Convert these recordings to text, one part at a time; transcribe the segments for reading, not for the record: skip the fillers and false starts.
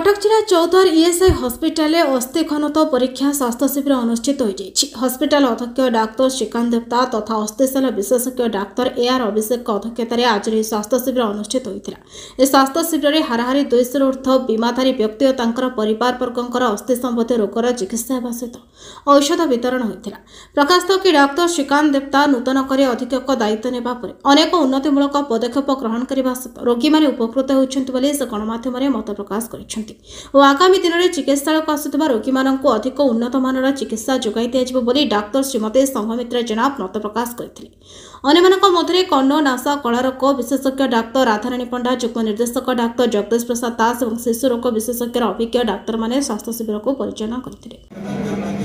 कटक जिला Choudwar ESI hospital अस्थि घनत्व परीक्षा स्वास्थ्य शिविर अनुष्ठित हो हॉस्पिटल अध्यक्ष डाक्तर श्रीकांत देवता तथा अस्थिशाला विशेषज्ञ डाक्तर एआर अभिषेक अध्यक्षतार आज स्वास्थ्य शिविर अनुष्ठित होता। स्वास्थ्य शिविर में हाराहारी 200 ऊर्ध्व बीमाधारी व्यक्ति और परिवार वर्गंकर अस्थि संबंधी रोगर चिकित्सा सहित औषध वितरण होता। प्रकाशित कि डाक्तर श्रीकांत देवता नूतन कर अधीक्षक दायित्व नेबा परे अनेक उन्नतिमूलक पदक्षेप ग्रहण करने सहित रोगी मैंने उपकृत होती से गणमाध्यम मत प्रकाश कर आगामी दिन में चिकित्सा को आसुवा रोगी मानक अधिक उन्नत मानर चिकित्सा जोगाई दिया डाक्तर श्रीमती संघमित्रा जेना मत प्रकाश करते। अन्य मध्य कर्ण नासा कलारोग विशेषज्ञ डाक्तर राधाराणी पंडा युग्म निर्देशक डाक्तर जगदीश प्रसाद दास और शिशु रोग विशेषज्ञ अभिज्ञ डाक्तर माने स्वास्थ्य शिविर को परिचालन करते।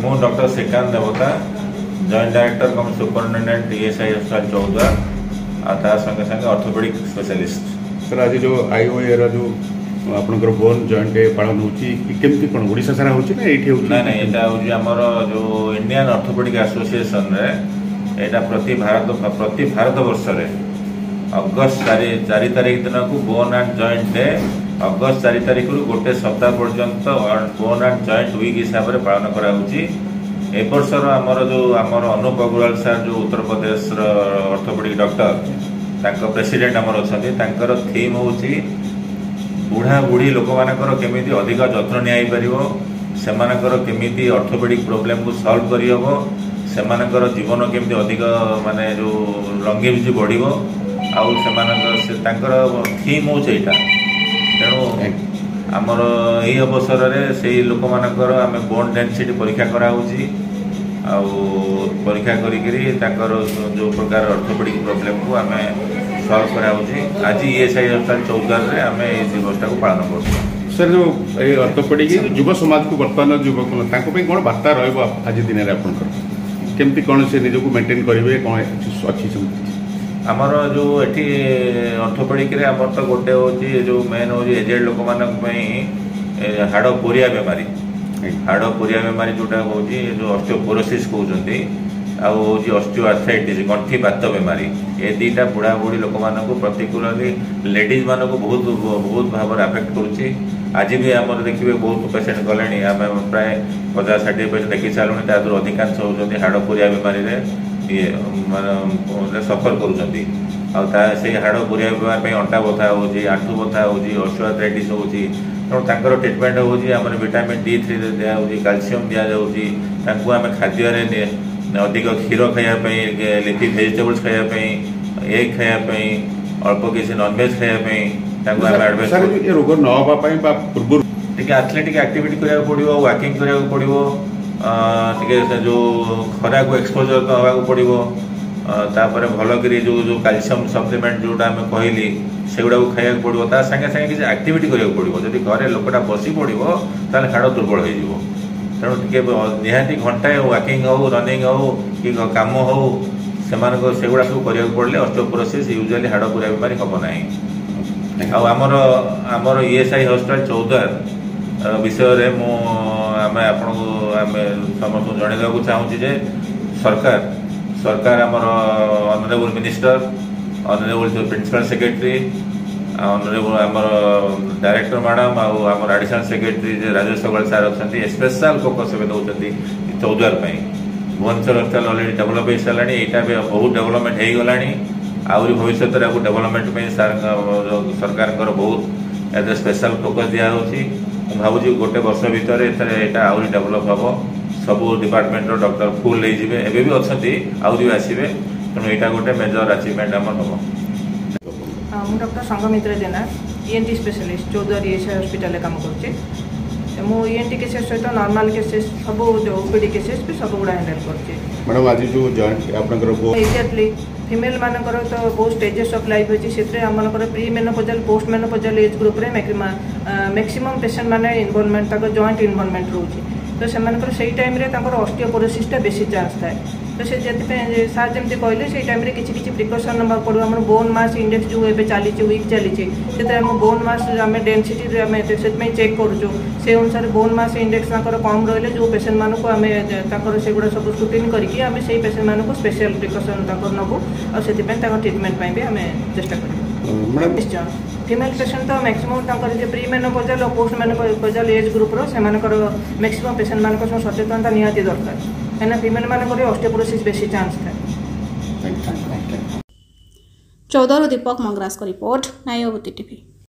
मु डॉक्टर श्रीकांत देवता जॉइंट डायरेक्टर कम सुपरिटेंडेंट ईएसआई हॉस्पिटल चौद्वार संगे संगे ऑर्थोपेडिक स्पेशलिस्ट। सर आज जो आईओए जो आपनकर बोन जॉइंट पालन होची केमती कोन ओडिसा सारा होची ना एठी होची नहीं एटा होची हमर जो इंडियन ऑर्थोपेडिक एसोसिएशन रे एटा प्रति भारत वर्ष रे अगस्त 4 तारीख दिन को बोन एंड जॉइंट डे अगस्त 4 तारीख रु गोटे सप्ताह पर्यंत बोन एंड जॉइंट वीक हिसाब रे पालन करा होची। ए वर्षर हमर जो हमर अनुप अग्रवाल सर जो उत्तर प्रदेश रो ऑर्थोपेडिक डॉक्टर तांको प्रेसिडेंट हमर अछथि तांकर थीम होची बुढ़ा बुढ़ी लोक मानकर केमिति अधिक जत्न नियाई परिवो सेमानकर केमिति ऑर्थोपेडिक प्रॉब्लम को सॉल्व करि हबो सेमानकर जीवन केमिति अधिक माने जो लंगेविटी बढ़िवो आउ सेमानकर से तांकर थीम हो छैटा तेणु हमर एही अवसर रे सेही लोक मानकर आमे बोन डेंसिटी परीक्षा करा होची आउ परीक्षा करी तांकर जो प्रकार ऑर्थोपेडिक प्रॉब्लम को आमे सॉल्व करा होची। आज ईएसआई हॉस्पिटल चौद्वार रे आमे ए दिवसटा को पालन करछो। सर जो ए ऑर्थोपेडिक युवा समाज को वर्तमान युवक तांको पे कोन वार्ता रहबो आज दिन रे आपनकर केमती कोन से निजो को मेंटेन करिवे कोन अछि सम हमर जो एठी ऑर्थोपेडिक रे हमर तो गोटे होची जो मेन होची एजेड लोक मानक पई हाड़ पोरिया बेमारी जोटा होची जो ऑस्टियोपोरोसिस कहउचंती आउ ऑस्टियोआर्थराइटिस गंठी बात बेमारी ए दीटा बुढ़ा बुढ़ी लोक मानक पर्टिकुलरली लेडीज मानक बहुत भाव अफेक्ट करुच्ची। आज भी आम देखिए बहुत पेसेंट गले आम प्राय 50-60% देखी सारूँ तादर अधिकांश होती हाड़ पोरिया बेमारी ये माने सफर कर हाड़ पोरिया बेमार अंटा बथा हो आंठू बथा हो ऑस्टियोआर्थराइटिस हो तेणु ट्रिटमेंट हो विटामिन D3 दिया कैल्शियम दि जाऊँ आम खाद्य अधिक क्षीर खायापी लिफी भेजिटेबल्स खायापी एग खायापी अल्प किसी नॉनवेज खायापी रोग न एथलेटिक एक्टिविटी करा पड़ो वॉकिंग करा पड़ो जो खरा को एक्सपोजर हवा पड़ो तापर भल कर जो कैल्शियम सप्लीमेंट जोटा आम कहली से गुड़ा खाया पड़ो सागे सागे किसी एक्टिविटी करा पड़ो जब घरे लोकटा बसी पड़ो ताले हाड़ दुर्बल हो तेणु टे निहाती घंटाए वॉकिंग हो रनिंग हो कि कम हो से गुड़ा सब करा पड़े ऑस्टियोपोरोसिस यूजुअली हाड़ पूरा बेमारी हम ना आमर ईएसआई हॉस्पिटल चौद्वार विषय आम समस्त जनइवाक चाहूँ जे सरकार आमर honourable minister honourable principal secretary honourable आमर डायरेक्टर मैडम आमर additional secretary Rajesh Agrawal sir अच्छा स्पेशल फोकस दौरान Choudwar Bhubaneswar hospital already develop हो सारा यहाँ भी बहुत डेभलपमेंट हो गला आहरी भविष्य डेभलपमेंट सरकार बहुत एज ए स्पेशल फोकस दिखाई भावुँ गोटे वर्ष भितर यहाँ आहरी डेभलप हम सब डिपार्टमेंट डॉक्टर फुल हो भी अच्छा आहरी भी आसवे तेणु यहाँ गोटे मेजर अचिवमेंट आम हम। मु डॉक्टर संघमित्रा जेना ENT specialist Choudwar ESI hospital काम कर मु ENT केसेस सहित नॉर्मल केसेस सब जो ओपीडी केसेस भी सब गुड़ा हैंडल करछे। मैडम आज जो जॉइंट आपनकर एग्जैक्टली फीमेल मानकर तो बहुत स्टेजेस ऑफ लाइफ होची सेत्रे हमनकर pre menopausal post menopausal age group रे मैक्सिमम पेशेंट माने इन्वॉल्वमेंट तक जॉइंट इन्वॉल्वमेंट रोची तो सेमानकर सेही टाइम रे तांकर ऑस्टियोपोरोसिस बेसी चांस थाए तो से जति सार जमती कहले से टाइम रे किछि प्रिकॉशन नंबर पड़ो हमर बोन मास इंडेक्स जो एबे चली वीक चली से हम बोन मास आम डेनसीटी से चेक करूँ से अनुसार बोन मास इंडेक्स कम रही जो पेसेंट मानक आम से गुड़ा सब स्क्रूटिन करके पेसेंट मानक स्पेशल प्रिकॉशन नबू और ट्रिटमेंट भी आम चेष्टा करूँ निश्चय। फिमेल पेसेंट तो मैक्सिमम जो प्री मेनोपोजाल और post menopausal age group maximum patient मान सचेतनता निहाती दरकार कहीं फिमेल मानक ऑस्टियोपोरोसिस बेसी चांस था। 14 दीपक मंगरास का रिपोर्ट, न्यायवती टीवी।